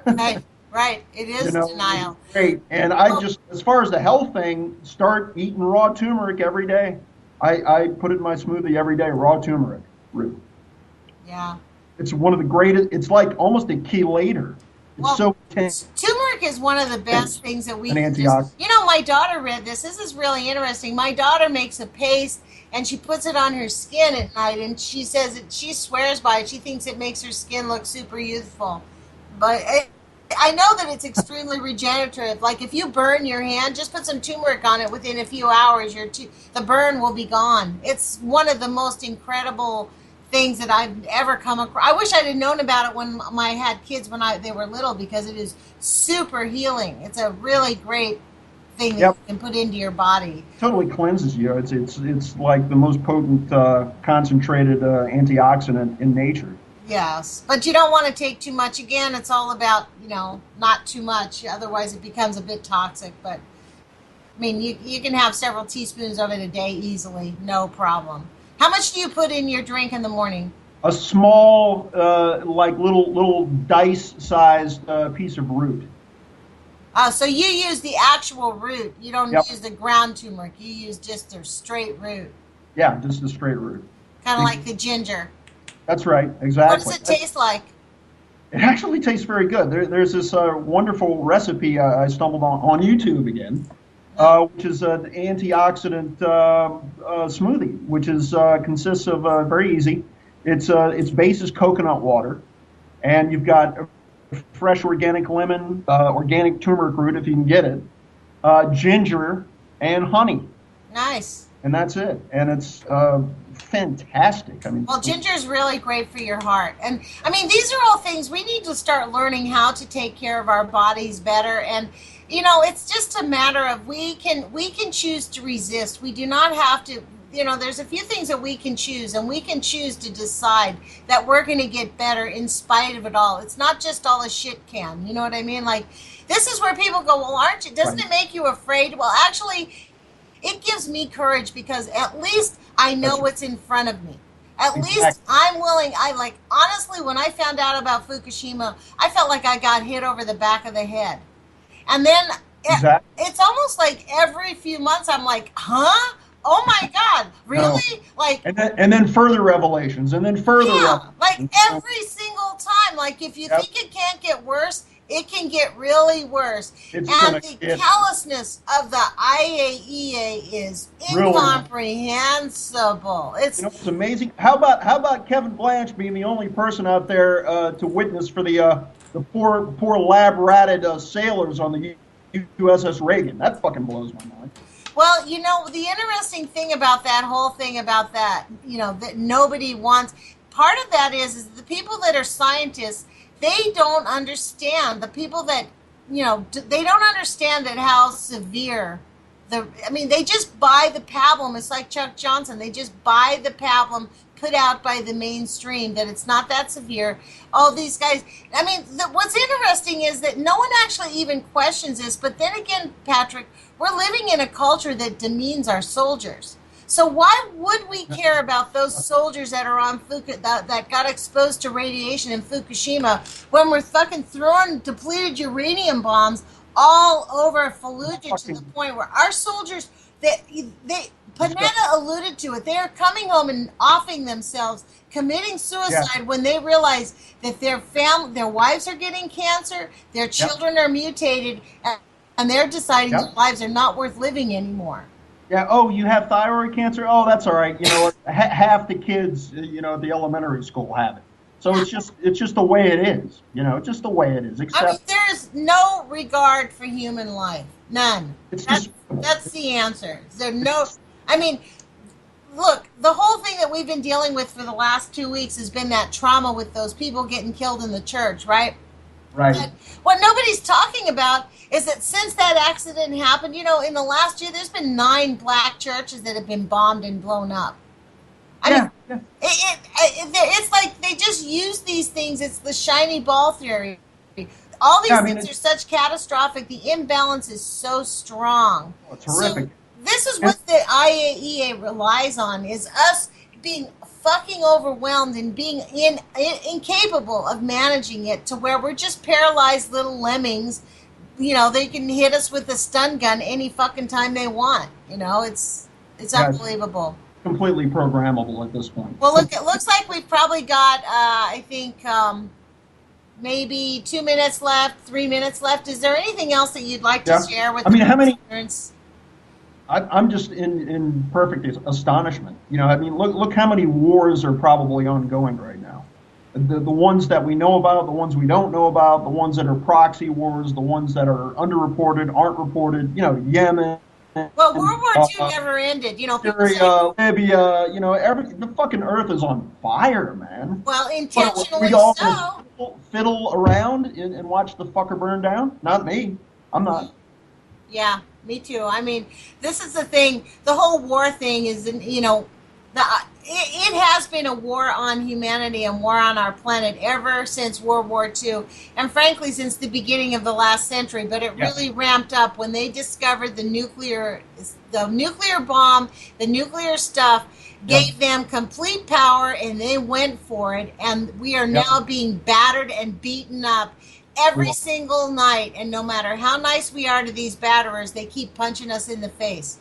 Right, right. It is You know, denial. it's great. And I just, as far as the health thing, start eating raw turmeric every day. I put it in my smoothie every day, raw turmeric root. Yeah. It's one of the greatest. It's like almost a chelator. It's Well, so intense. turmeric is one of the best things that we An can antioxidant. You know, my daughter read this. This is really interesting. My daughter makes a paste and she puts it on her skin at night, and she says that she swears by it. She thinks it makes her skin look super youthful. But I know that it's extremely regenerative. Like if you burn your hand, just put some turmeric on it. Within a few hours, the burn will be gone. It's one of the most incredible things that I've ever come across. I wish I'd have known about it when I had kids when they were little, because it is super healing. It's a really great thing that Yep. you can put into your body. Totally cleanses you. It's like the most potent concentrated antioxidant in nature. Yes, but you don't want to take too much. Again, it's all about, not too much. Otherwise, it becomes a bit toxic. But, I mean, you can have several teaspoons of it a day easily, no problem. How much do you put in your drink in the morning? A small, like little dice-sized piece of root. So you use the actual root. You don't Yep. use the ground turmeric. You use just the straight root, Yeah, just the straight root. kind of like the ginger. That's right, exactly. What does it taste like? It actually tastes very good. There's this wonderful recipe I stumbled on YouTube again, which is an antioxidant smoothie, which consists of very easy. Its base is coconut water, and you've got fresh organic lemon, organic turmeric root if you can get it, ginger, and honey, Nice. and that's it. And it's fantastic. I mean, Well, ginger is really great for your heart. And I mean, these are all things we need to start learning how to take care of our bodies better. And it's just a matter of we can choose to resist. We do not have to. There's a few things that we can choose, and we can choose to decide that we're going to get better in spite of it all. It's not just all a shit can. You know what I mean? Like, this is where people go, well, aren't you? Doesn't it make you afraid? Well, actually, it gives me courage because at least I know what's in front of me. At least I'm willing. Honestly, when I found out about Fukushima, I felt like I got hit over the back of the head. And then it's almost like every few months I'm like, huh? Oh my God, really? No. Like, and then further revelations, and then further yeah, like revelations. every single time. Like, if you think it can't get worse, it can get really worse. It's And the callousness of the IAEA is Really? incomprehensible. It's It's amazing. How about Kevin Blanche being the only person out there to witness for the poor lab ratted sailors on the USS Reagan? That fucking blows my mind. Well, the interesting thing about that whole thing about that, that nobody wants, part of that is the people that are scientists, they don't understand. The people that, they don't understand that how severe they just buy the pablum. It's like Chuck Johnson. They just buy the pablum, put out by the mainstream, that it's not that severe. All these guys, I mean, what's interesting is that no one actually even questions this. But then again, Patrick, we're living in a culture that demeans our soldiers. So why would we care about those soldiers that are on that got exposed to radiation in Fukushima when we're fucking throwing depleted uranium bombs all over Fallujah to the point where our soldiers, Panetta alluded to it, they are coming home and offing themselves, committing suicide when they realize that their wives are getting cancer, their children are mutated, and they're deciding their lives are not worth living anymore. Yeah. Oh, you have thyroid cancer? Oh, that's all right. You know, half the kids, at the elementary school have it. So it's just the way it is. You know, just the way it is. Except there's no regard for human life. None. That's the answer. Look, the whole thing that we've been dealing with for the last 2 weeks has been that trauma with those people getting killed in the church, right? Right. But what nobody's talking about is that since that accident happened, in the last year, there's been 9 black churches that have been bombed and blown up. It's like they just use these things. It's the shiny ball theory. All these things are such catastrophic. The imbalance is so strong. Oh, it's horrific. So this is what the IAEA relies on, is us being fucking overwhelmed and being incapable of managing it, to where we're just paralyzed little lemmings. They can hit us with a stun gun any fucking time they want. It's unbelievable. Completely programmable at this point. Well, look, it looks like we've probably got, I think, maybe 2 minutes left, 3 minutes left. Is there anything else that you'd like to share with how many? Parents? I'm just in perfect astonishment. Look how many wars are probably ongoing right now. The ones that we know about, the ones we don't know about, the ones that are proxy wars, the ones that are underreported, aren't reported. Yemen. Well, World War II never ended. Syria, Libya. The fucking earth is on fire, man. Well, intentionally we all so. Fiddle around and watch the fucker burn down? Not me. I'm not. Yeah, me too. I mean, this is the thing. The whole war thing is, it has been a war on humanity and war on our planet ever since World War II, and frankly since the beginning of the last century. But it really ramped up when they discovered the nuclear bomb, the nuclear stuff gave them complete power, and they went for it. And we are now being battered and beaten up every single night. And no matter how nice we are to these batterers, they keep punching us in the face.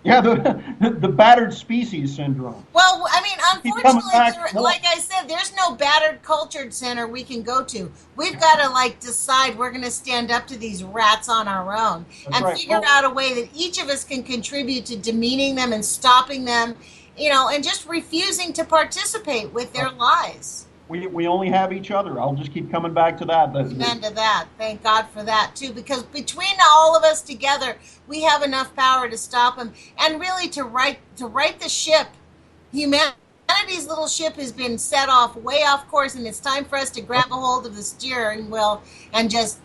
Yeah, the battered species syndrome. Well, I mean, unfortunately, like I said, there's no battered cultured center we can go to. We've got to decide we're going to stand up to these rats on our own and figure out a way that each of us can contribute to demeaning them and stopping them, and just refusing to participate with their lies. We only have each other. I'll just keep coming back to that. Amen to that. Thank God for that, too, because between all of us together, we have enough power to stop them and really to right the ship. Humanity's little ship has been set off way off course, and it's time for us to grab a hold of the steering wheel and just,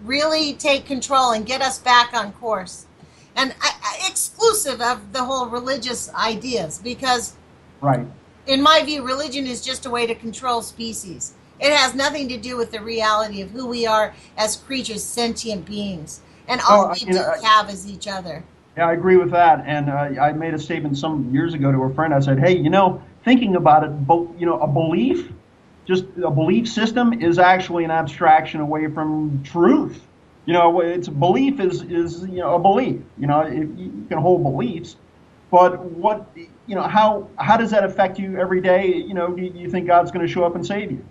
really take control and get us back on course. And exclusive of the whole religious ideas, because... Right. In my view, religion is just a way to control species. It has nothing to do with the reality of who we are as creatures, sentient beings. And all we do have is each other. Yeah, I agree with that. And I made a statement some years ago to a friend. I said, hey, thinking about it, a belief, just a belief system is actually an abstraction away from truth. It's belief is a belief. You can hold beliefs. But how does that affect you every day? Do you think God's going to show up and save you?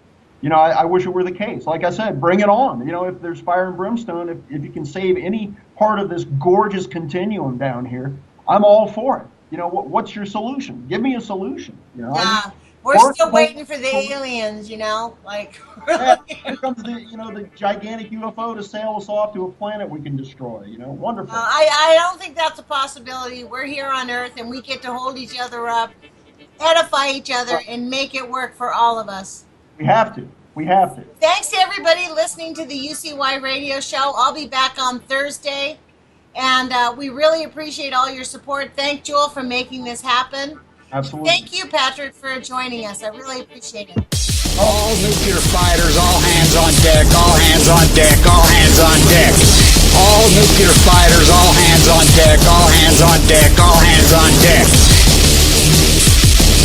I wish it were the case. Like I said, bring it on. If there's fire and brimstone, if you can save any part of this gorgeous continuum down here, I'm all for it. What's your solution? Give me a solution. We're still waiting for the aliens, Here comes the gigantic UFO to sail us off to a planet we can destroy. Wonderful. I don't think that's a possibility. We're here on Earth, and we get to hold each other up, edify each other, and make it work for all of us. We have to. Thanks to everybody listening to the UCY radio show. I'll be back on Thursday, and we really appreciate all your support. Thank Joel for making this happen. Absolutely. Thank you, Patrick, for joining us. I really appreciate it. All nuclear fighters, all hands on deck, all hands on deck, all hands on deck. All nuclear fighters, all hands on deck, all hands on deck, all hands on deck.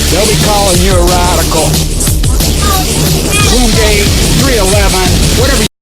They'll be calling you a radical. Boom gate, 311, whatever.